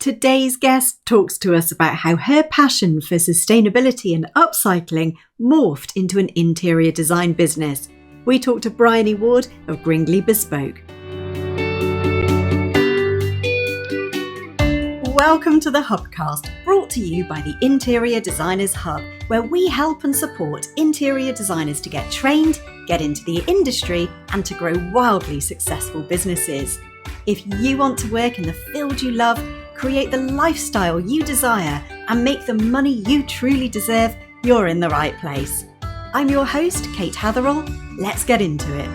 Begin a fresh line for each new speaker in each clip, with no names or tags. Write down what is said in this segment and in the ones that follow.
Today's guest talks to us about how her passion for sustainability and upcycling morphed into an interior design business. We talked to Bryony Ward of Gringley Bespoke. Welcome to the Hubcast, brought to you by the Interior Designers Hub, where we help and support interior designers to get trained, get into the industry, and to grow wildly successful businesses. If you want to work in the field you love, create the lifestyle you desire, and make the money you truly deserve, you're in the right place. I'm your host, Kate Hatherall. Let's get into it.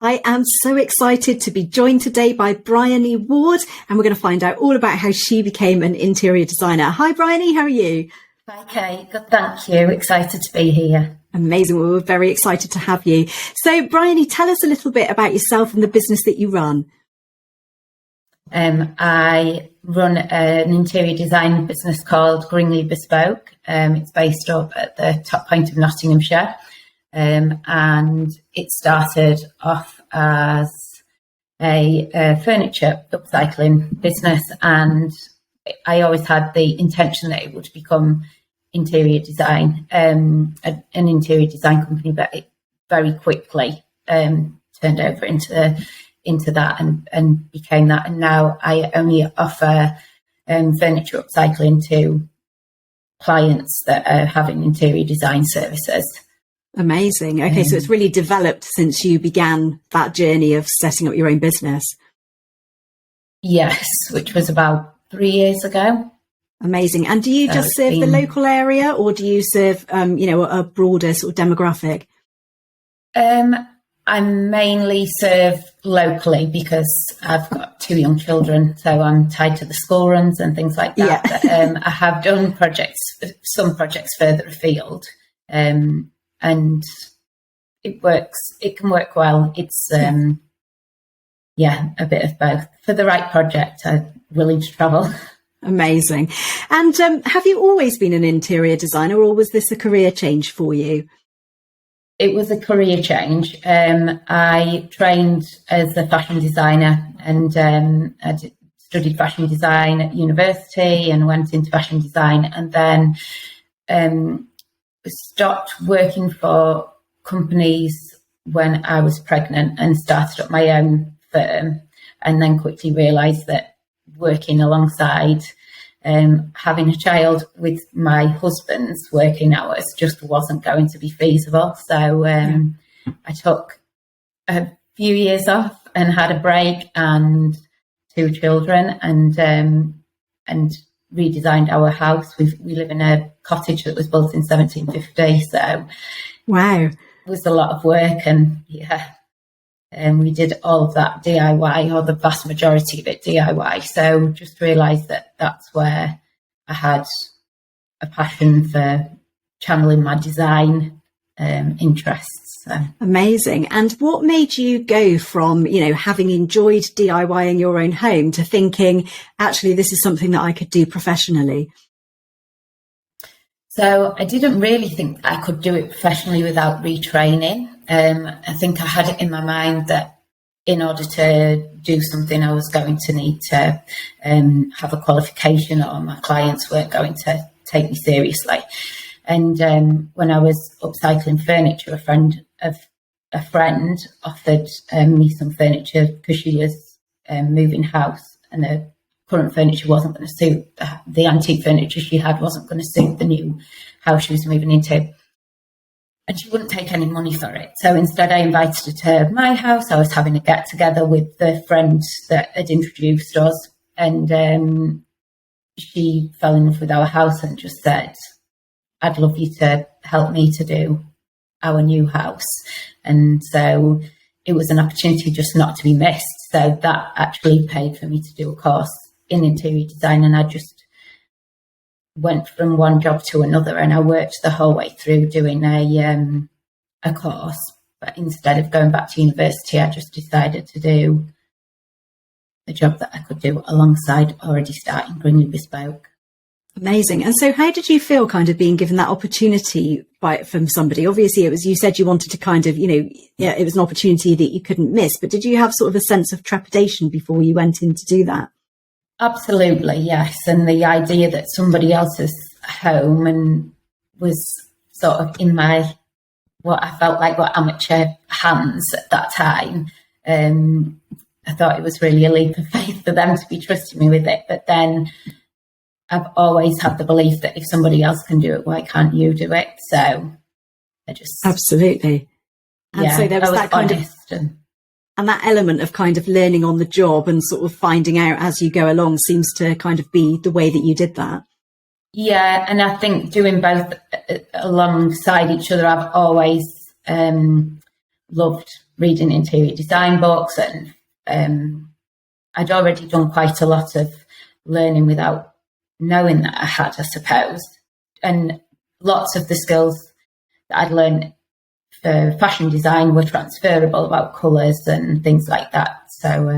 I am so excited to be joined today by Bryony Ward, and we're going to find out all about how she became an interior designer. Hi, Bryony, how are you?
Hi, Kate. Good, thank you. Excited to be here.
Amazing. Well, we're very excited to have you. So, Bryony, tell us a little bit about yourself and the business that you run.
I run an interior design business called Gringley Bespoke. It's based up at the top point of Nottinghamshire. And it started off as a furniture upcycling business, and I always had the intention that it would become interior design, an interior design company, but it very quickly turned over into that and became that. And now I only offer furniture upcycling to clients that are having interior design services.
Amazing. Okay, so it's really developed since you began that journey of setting up your own business.
Yes, which was about 3 years ago.
Amazing. And do you just serve the local area, or do you serve, a broader sort of demographic?
I mainly serve locally because I've got 2 young children, so I'm tied to the school runs and things like that. Yeah. But, I have done some projects further afield. And it works. It can work well. It's, a bit of both. For the right project, I'm willing to travel.
Amazing. And have you always been an interior designer, or was this a career change for you?
It was a career change. I trained as a fashion designer, and I studied fashion design at university and went into fashion design, and then stopped working for companies when I was pregnant and started up my own firm, and then quickly realised that working alongside having a child with my husband's working hours just wasn't going to be feasible. So I took a few years off and had a break and 2 children, and redesigned our house. We live in a cottage that was built in 1750, so
wow,
it was a lot of work, and we did all of that DIY, or the vast majority of it DIY. So just realised that that's where I had a passion for channeling my design interests. So.
Amazing. And what made you go from, having enjoyed DIYing your own home to thinking, actually, this is something that I could do professionally?
So I didn't really think I could do it professionally without retraining. I think I had it in my mind that in order to do something, I was going to need to have a qualification, or my clients weren't going to take me seriously. And when I was upcycling furniture, a friend offered me some furniture because she was moving house, and the current furniture wasn't going to suit, the antique furniture she had wasn't going to suit the new house she was moving into. And she wouldn't take any money for it. So instead I invited her to my house. I was having a get together with the friend that had introduced us, and she fell in love with our house and just said, I'd love you to help me to do our new house. And so it was an opportunity just not to be missed. So that actually paid for me to do a course in interior design, and I just went from one job to another, and I worked the whole way through doing a course. But instead of going back to university, I just decided to do the job that I could do alongside already starting Gringley Bespoke.
Amazing. And so how did you feel kind of being given that opportunity from somebody? Obviously, you said you wanted to kind of, it was an opportunity that you couldn't miss, but did you have sort of a sense of trepidation before you went in to do that?
Absolutely, yes. And the idea that somebody else's home and was sort of in what I felt like were amateur hands at that time, I thought it was really a leap of faith for them to be trusting me with it. But then I've always had the belief that if somebody else can do it, why can't you do it? So I just...
Absolutely. And so there was that kind of... And that element of kind of learning on the job and sort of finding out as you go along seems to kind of be the way that you did that.
Yeah, and I think doing both alongside each other, I've always loved reading interior design books, and I'd already done quite a lot of learning without knowing that I had, I suppose. And lots of the skills that I'd learned for fashion design were transferable, about colours and things like that. So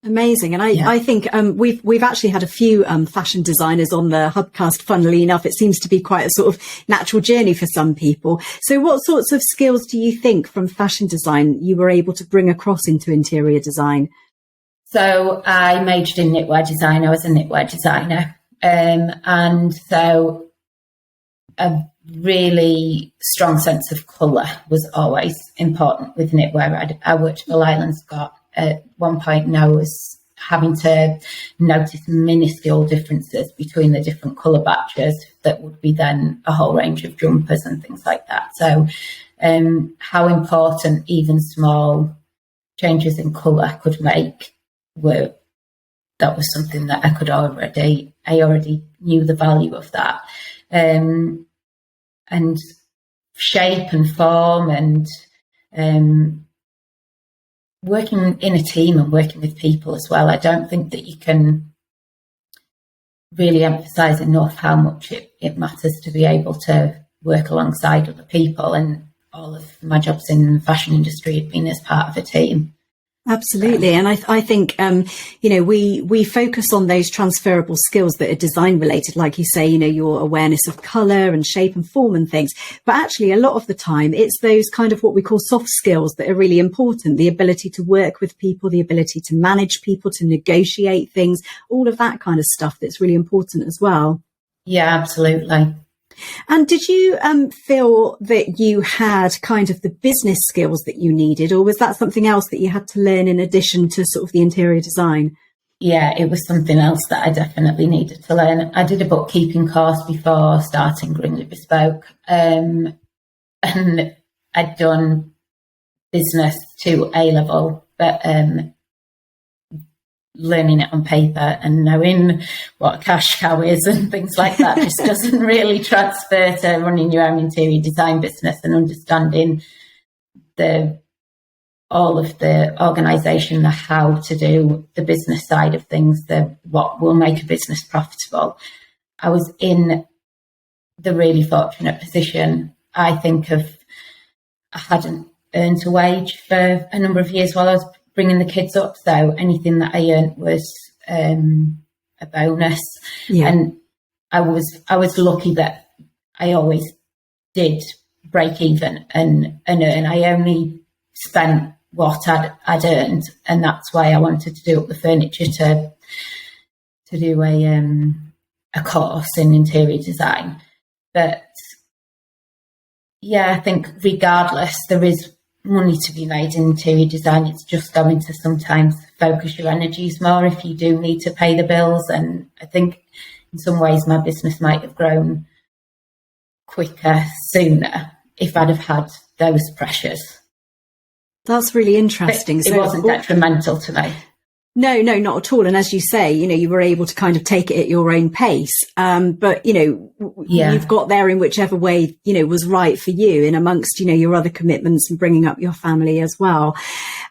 amazing. And I think we've actually had a few fashion designers on the Hubcast. Funnily enough, it seems to be quite a sort of natural journey for some people. So what sorts of skills do you think from fashion design you were able to bring across into interior design?
So I majored in knitwear design. I was a knitwear designer. And so a really strong sense of colour was always important with knitwear. I worked for Island Scott at one point, and I was having to notice minuscule differences between the different colour batches that would be then a whole range of jumpers and things like that. So how important even small changes in colour could make that was something that I already knew the value of that. And shape and form and working in a team and working with people as well. I don't think that you can really emphasize enough how much it matters to be able to work alongside other people. And all of my jobs in the fashion industry have been as part of a team.
Absolutely. And I think, we focus on those transferable skills that are design related, like you say, your awareness of colour and shape and form and things. But actually, a lot of the time, it's those kind of what we call soft skills that are really important. The ability to work with people, the ability to manage people, to negotiate things, all of that kind of stuff that's really important as well.
Yeah, absolutely.
And did you feel that you had kind of the business skills that you needed, or was that something else that you had to learn in addition to sort of the interior design?
Yeah, it was something else that I definitely needed to learn. I did a bookkeeping course before starting Gringley Bespoke, and I'd done business to A-level, but learning it on paper and knowing what a cash cow is and things like that just doesn't really transfer to running your own interior design business and understanding all of the organisation, the how to do the business side of things, what will make a business profitable. I was in the really fortunate position, I think, I hadn't earned a wage for a number of years while I was bringing the kids up, so anything that I earned was a bonus. Yeah. And I was lucky that I always did break even and earn. I only spent what I'd earned, and that's why I wanted to do up the furniture to do a course in interior design. But yeah, I think regardless, there is money to be made in interior design. It's just going to sometimes focus your energies more if you do need to pay the bills. And I think in some ways my business might have grown quicker, sooner, if I'd have had those pressures.
That's really interesting.
But it wasn't detrimental to me.
No, not at all. And as you say, you were able to kind of take it at your own pace. But, you've got there in whichever way, was right for you, in amongst, your other commitments and bringing up your family as well.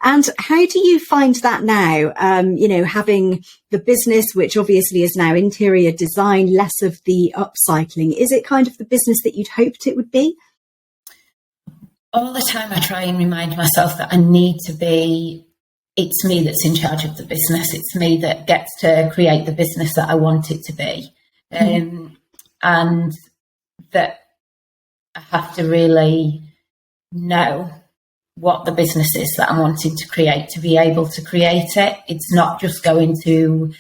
And how do you find that now? Having the business, which obviously is now interior design, less of the upcycling. Is it kind of the business that you'd hoped it would be?
All the time I try and remind myself that it's me that's in charge of the business. It's me that gets to create the business that I want it to be. and that I have to really know what the business is that I'm wanting to create to be able to create it. It's not just going to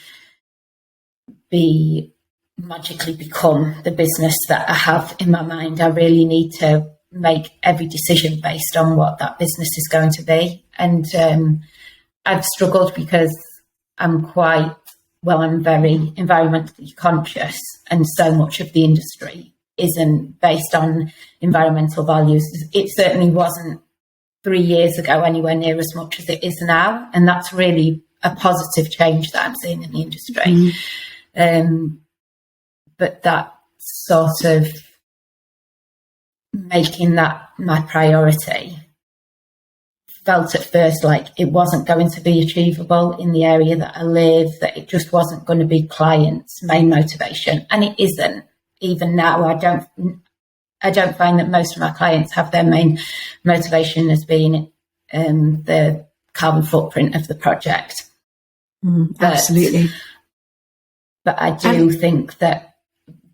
magically become the business that I have in my mind. I really need to make every decision based on what that business is going to be. And I've struggled because I'm very environmentally conscious, and so much of the industry isn't based on environmental values. It certainly wasn't 3 years ago anywhere near as much as it is now, and that's really a positive change that I'm seeing in the industry. But that sort of making that my priority felt at first like it wasn't going to be achievable in the area that I live, that it just wasn't going to be clients' main motivation, and it isn't. Even now, I don't find that most of my clients have their main motivation as being the carbon footprint of the project.
Absolutely.
But I do think that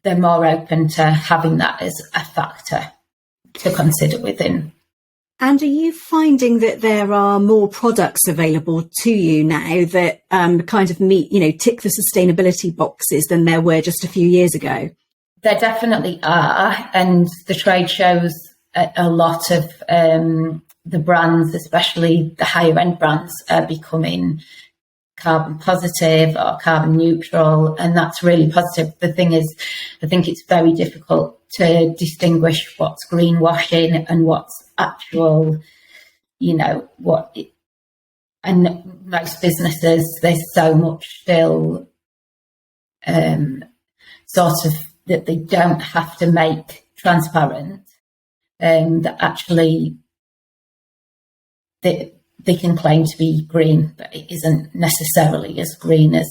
they're more open to having that as a factor to consider within.
And are you finding that there are more products available to you now that kind of meet, tick the sustainability boxes than there were just a few years ago?
There definitely are, and the trade shows a lot of the brands, especially the higher end brands, are becoming carbon positive or carbon neutral, and that's really positive. The thing is, I think it's very difficult to distinguish what's greenwashing and what's actual, and most businesses, there's so much still sort of that they don't have to make transparent, that actually they can claim to be green, but it isn't necessarily as green as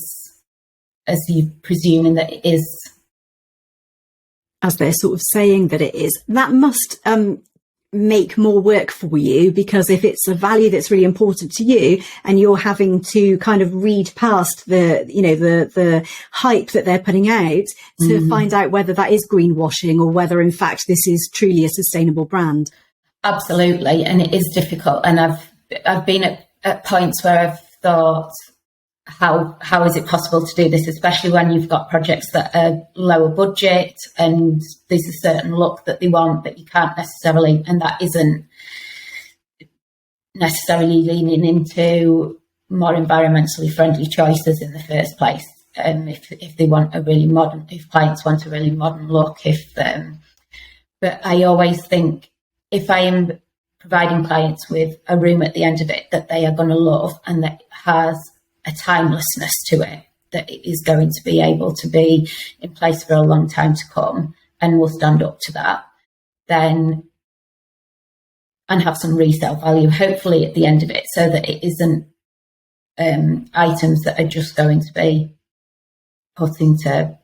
you presuming that it is.
As they're sort of saying that it is. That must make more work for you, because if it's a value that's really important to you and you're having to kind of read past the hype that they're putting out to find out whether that is greenwashing or whether in fact this is truly a sustainable brand.
Absolutely, and it is difficult, and I've been at points where I've thought, how is it possible to do this, especially when you've got projects that are lower budget and there's a certain look that they want that you can't necessarily, and that isn't necessarily leaning into more environmentally friendly choices in the first place. If they want if clients want a really modern look, but I always think if I am providing clients with a room at the end of it that they are going to love and that has a timelessness to it, that it is going to be able to be in place for a long time to come and will stand up to that, then, and have some resale value, hopefully at the end of it, so that it isn't items that are just going to be put into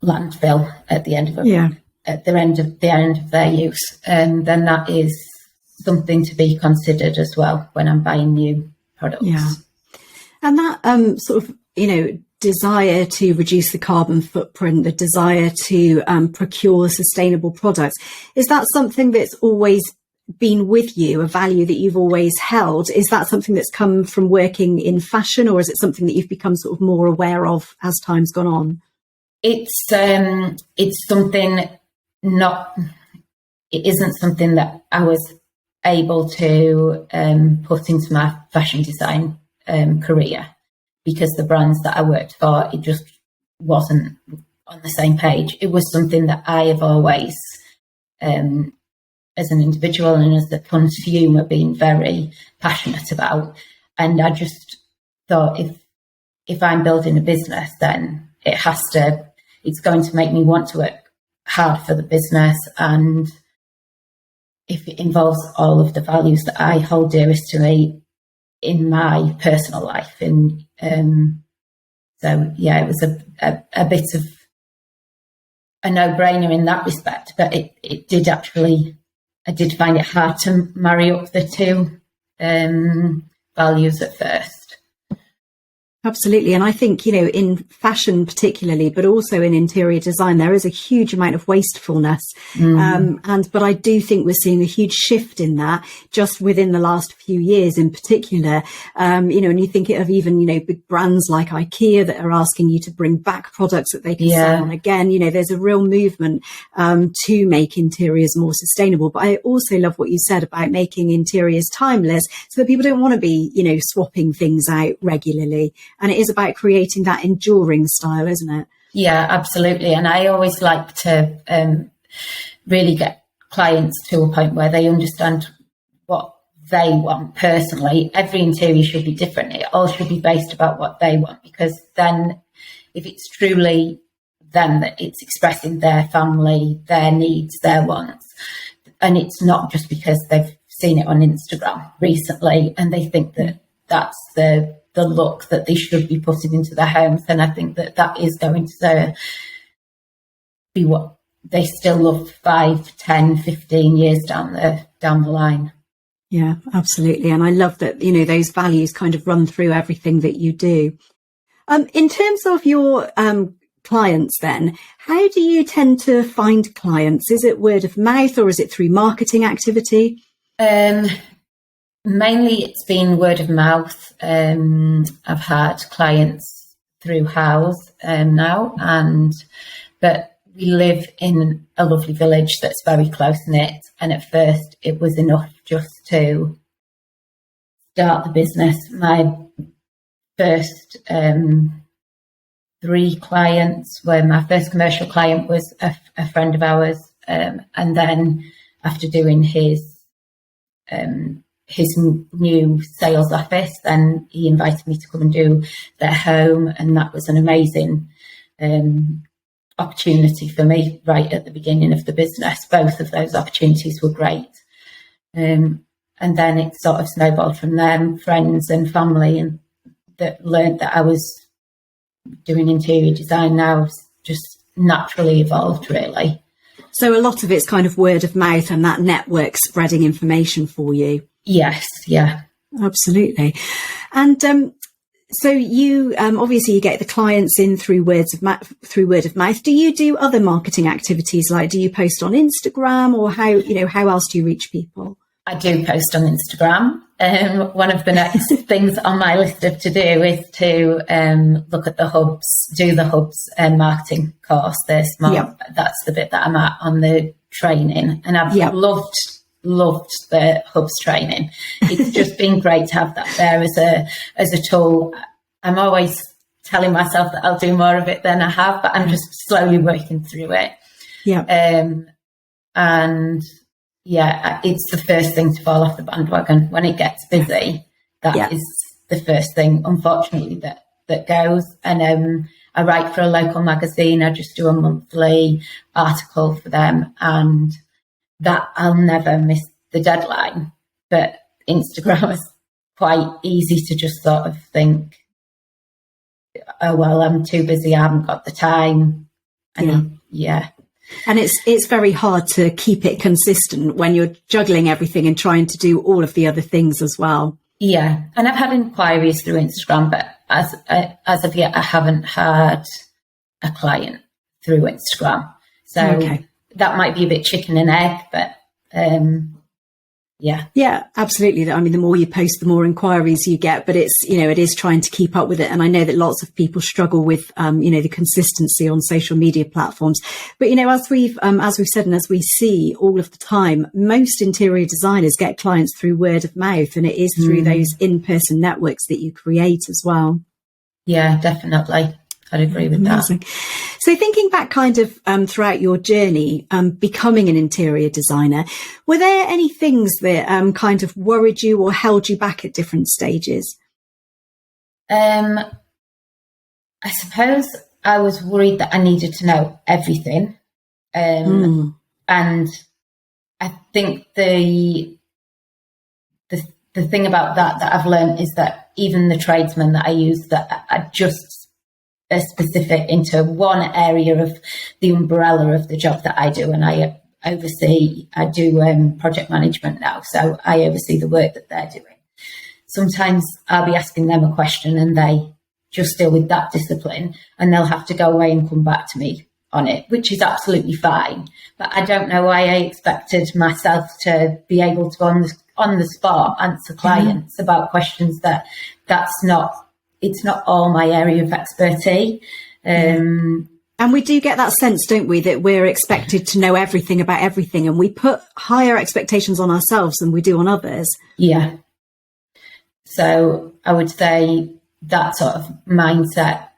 landfill at the end of at the end of their use, and then that is something to be considered as well when I'm buying new products.
Yeah, and that sort of desire to reduce the carbon footprint, the desire to procure sustainable products, is that something that's always been with you, a value that you've always held? Is that something that's come from working in fashion, or is it something that you've become sort of more aware of as time's gone on?
It's something it isn't something that I was able to put into my fashion design career, because the brands that I worked for, it just wasn't on the same page. It was something that I have always, as an individual and as a consumer, been very passionate about. And I just thought, if I'm building a business, then it's going to make me want to work hard for the business, and if it involves all of the values that I hold dearest to me in my personal life. And so yeah, it was a bit of a no-brainer in that respect, but it did actually, I did find it hard to marry up the two values at first.
Absolutely. And I think, in fashion particularly, but also in interior design, there is a huge amount of wastefulness. But I do think we're seeing a huge shift in that just within the last few years in particular. And you think of even, big brands like IKEA that are asking you to bring back products that they can sell on again. There's a real movement to make interiors more sustainable. But I also love what you said about making interiors timeless so that people don't want to be, swapping things out regularly. And it is about creating that enduring style, isn't it?
Yeah, absolutely. And I always like to really get clients to a point where they understand what they want personally. Every interior should be different. It all should be based about what they want, because then if it's truly them, that it's expressing their family, their needs, their wants, and it's not just because they've seen it on Instagram recently and they think that that's the look that they should be putting into their homes. And I think that is going to be what they still love 5, 10, 15 years down the line.
Yeah, absolutely. And I love that, those values kind of run through everything that you do. In terms of your clients then, how do you tend to find clients? Is it word of mouth or is it through marketing activity?
Mainly it's been word of mouth. I've had clients through House now, but we live in a lovely village that's very close knit, and at first it was enough just to start the business. My first 3 clients were, my first commercial client was a friend of ours, and then after doing his new sales office, then he invited me to come and do their home, and that was an amazing opportunity for me right at the beginning of the business. Both of those opportunities were great, and then it sort of snowballed from them, friends and family, and that learned that I was doing interior design now just naturally evolved, really.
So a lot of it's kind of word of mouth and that network spreading information for you.
Yes, yeah.
Absolutely. And so you obviously you get the clients in through word of mouth. Do you do other marketing activities, like do you post on Instagram, or how else do you reach people?
I do post on Instagram. One of the next things on my list of to do is to look at the hubs, do the hubs marketing course. That's the bit that I'm at on the training, and I've loved the hubs training. It's just been great to have that there as a tool. I'm always telling myself that I'll do more of it than I have, but I'm just slowly working through it. And yeah, it's the first thing to fall off the bandwagon. When it gets busy, that is the first thing, unfortunately, that goes. And I write for a local magazine. I just do a monthly article for them, and that I'll never miss the deadline. But Instagram is quite easy to just sort of think, oh, well, I'm too busy, I haven't got the time. And And it's very hard to keep it consistent when you're juggling everything and trying to do all of the other things as well. Yeah, and I've had inquiries through Instagram, but as of yet, I haven't had a client through Instagram. So that might be a bit chicken and egg, but yeah, absolutely.
I mean, the more you post, the more inquiries you get, but it's, it is trying to keep up with it. And I know that lots of people struggle with, the consistency on social media platforms. But, as we've said, and as we see all of the time, most interior designers get clients through word of mouth, and it is through those in-person networks that you create as well.
Yeah, definitely. I'd agree with
Amazing.
that.
So thinking back kind of throughout your journey, becoming an interior designer, were there any things that kind of worried you or held you back at different stages?
I suppose I was worried that I needed to know everything. And I think the thing about that I've learned is that even the tradesmen that I use, that are just specific into one area of the umbrella of the job that I do, and I do project management now, so I oversee the work that they're doing. Sometimes I'll be asking them a question and they just deal with that discipline, and they'll have to go away and come back to me on it, which is absolutely fine. But I don't know why I expected myself to be able to on the spot answer clients about questions it's not all my area of expertise.
And we do get that sense, don't we, that we're expected to know everything about everything, and we put higher expectations on ourselves than we do on others.
Yeah. So I would say that sort of mindset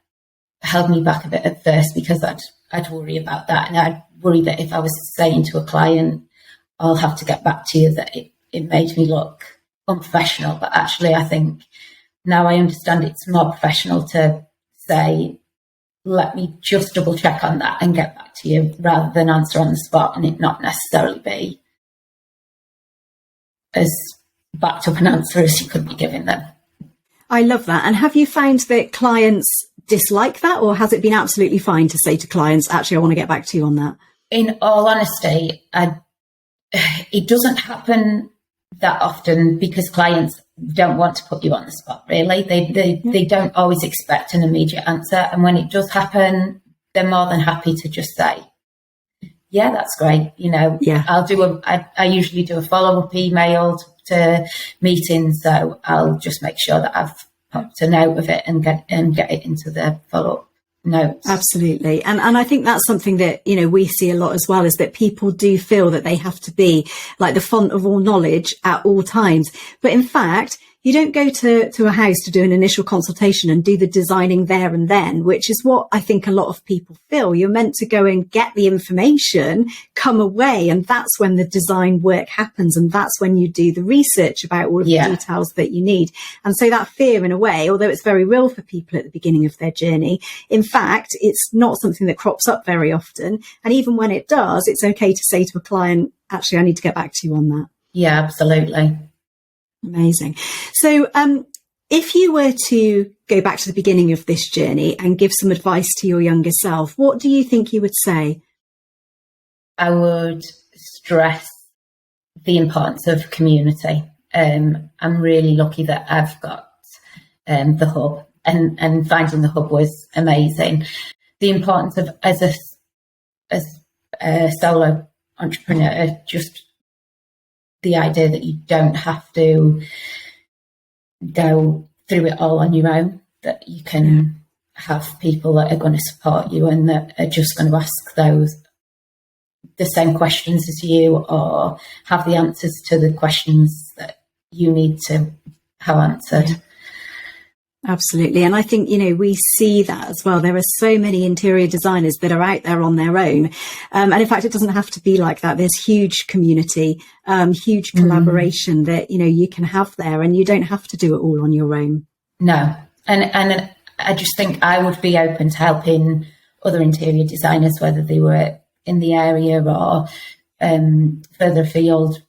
held me back a bit at first, because I'd worry about that. And I'd worry that if I was saying to a client, I'll have to get back to you, that it made me look unprofessional. But actually, I think now I understand it's more professional to say, let me just double check on that and get back to you, rather than answer on the spot and it not necessarily be as backed up an answer as you could be giving them.
I love that. And have you found that clients dislike that, or has it been absolutely fine to say to clients, actually, I want to get back to you on that? In
all honesty, it doesn't happen that often, because clients don't want to put you on the spot, really. They don't always expect an immediate answer. And when it does happen, they're more than happy to just say, yeah, that's great. I usually do a follow-up email to meetings, so I'll just make sure that I've popped a note of it and get it into the follow-up notes.
Absolutely. And I think that's something that, we see a lot as well, is that people do feel that they have to be like the font of all knowledge at all times. But in fact, you don't go to a house to do an initial consultation and do the designing there and then, which is what I think a lot of people feel. You're meant to go and get the information, come away, and that's when the design work happens. And that's when you do the research about all of the details that you need. And so that fear, in a way, although it's very real for people at the beginning of their journey, in fact, it's not something that crops up very often. And even when it does, it's okay to say to a client, actually, I need to get back to you on that.
Yeah, absolutely.
Amazing. So if you were to go back to the beginning of this journey and give some advice to your younger self, what do you think you would say?
I would stress the importance of community. I'm really lucky that I've got the hub, and finding the hub was amazing. The importance of, as a solo entrepreneur, just the idea that you don't have to go through it all on your own, that you can have people that are going to support you and that are just going to ask the same questions as you, or have the answers to the questions that you need to have answered.
Yeah. Absolutely. And I think, we see that as well. There are so many interior designers that are out there on their own. And in fact, it doesn't have to be like that. There's huge community, huge collaboration that, you can have there, and you don't have to do it all on your own.
No. And I just think I would be open to helping other interior designers, whether they were in the area or further afield.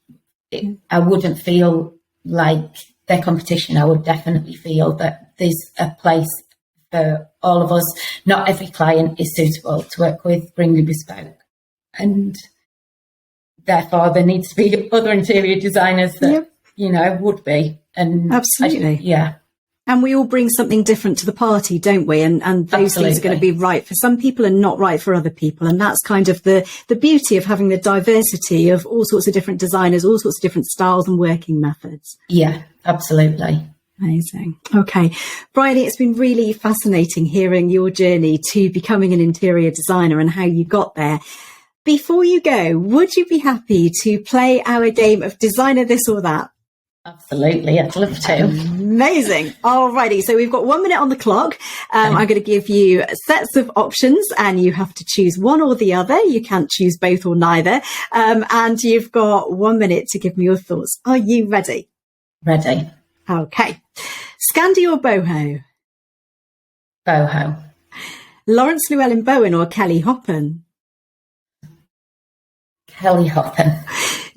I wouldn't feel like their competition. I would definitely feel that there's a place for all of us. Not every client is suitable to work with Gringley Bespoke, and therefore there needs to be other interior designers that would be. And
absolutely, and we all bring something different to the party, don't we? And those things are going to be right for some people and not right for other people. And that's kind of the beauty of having the diversity of all sorts of different designers, all sorts of different styles and working methods.
Yeah, absolutely.
Amazing. Okay. Bryony, it's been really fascinating hearing your journey to becoming an interior designer and how you got there. Before you go, would you be happy to play our game of Designer This or That?
Absolutely. I'd love to.
Amazing. Alrighty. So we've got 1 minute on the clock. I'm going to give you sets of options and you have to choose one or the other. You can't choose both or neither. And you've got 1 minute to give me your thoughts. Are you ready?
Ready.
Okay. Scandi or boho?
Boho.
Lawrence Llewellyn-Bowen or Kelly Hoppen?
Kelly Hoppen.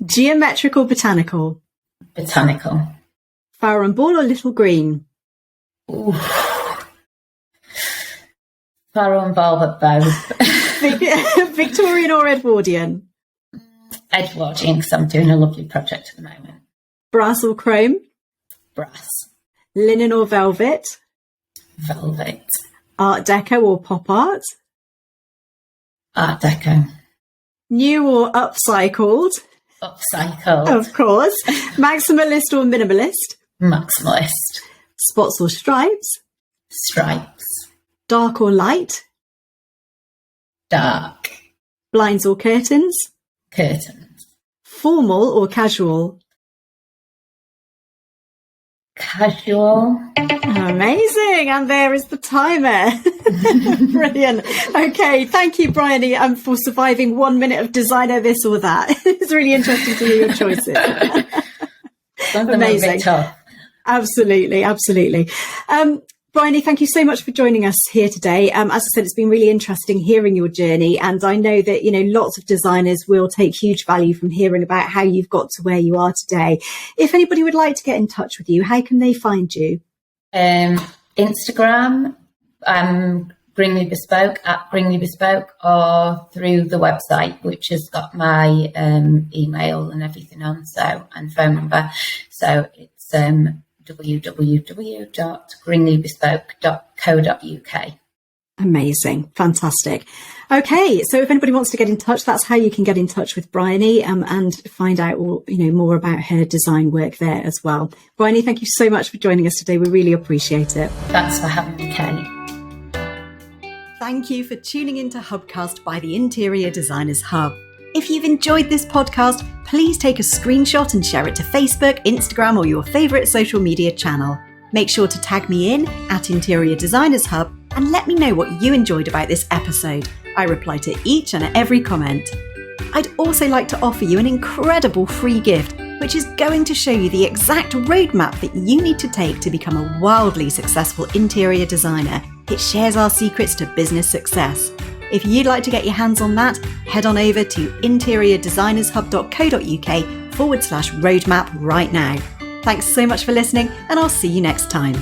Geometric or botanical?
Botanical.
Flower and Ball or Little Green?
Ooh. Flower and Ball, but both.
Victorian or Edwardian?
Edwardian, because I'm doing a lovely project at the moment.
Brass or chrome?
Brass.
Linen or velvet?
Velvet.
Art Deco or pop art?
Art Deco.
New or upcycled?
Upcycled.
Of course. Maximalist or minimalist?
Maximalist.
Spots or stripes?
Stripes.
Dark or light?
Dark.
Blinds or curtains?
Curtains.
Formal or casual?
Casual.
Amazing. And there is the timer. Brilliant. Okay. Thank you, Bryony, for surviving 1 minute of designer this or that. It's really interesting to hear your choices.
Amazing. Tough.
Absolutely. Absolutely. Bryony, thank you so much for joining us here today. As I said, it's been really interesting hearing your journey. And I know that, lots of designers will take huge value from hearing about how you've got to where you are today. If anybody would like to get in touch with you, how can they find you?
Instagram, Gringley Bespoke, at Gringley Bespoke, or through the website, which has got my email and everything on, and phone number. So it's www.gringleybespoke.co.uk.
Amazing. Fantastic. Okay. So if anybody wants to get in touch, that's how you can get in touch with Bryony and find out more about her design work there as well. Bryony, thank you so much for joining us today. We really appreciate it.
Thanks for having me, Kate.
Thank you for tuning into Hubcast by the Interior Designers Hub. If you've enjoyed this podcast, please take a screenshot and share it to Facebook, Instagram, or your favourite social media channel. Make sure to tag me in at Interior Designers Hub and let me know what you enjoyed about this episode. I reply to each and every comment. I'd also like to offer you an incredible free gift, which is going to show you the exact roadmap that you need to take to become a wildly successful interior designer. It shares our secrets to business success. If you'd like to get your hands on that, head on over to interiordesignershub.co.uk/roadmap right now. Thanks so much for listening, and I'll see you next time.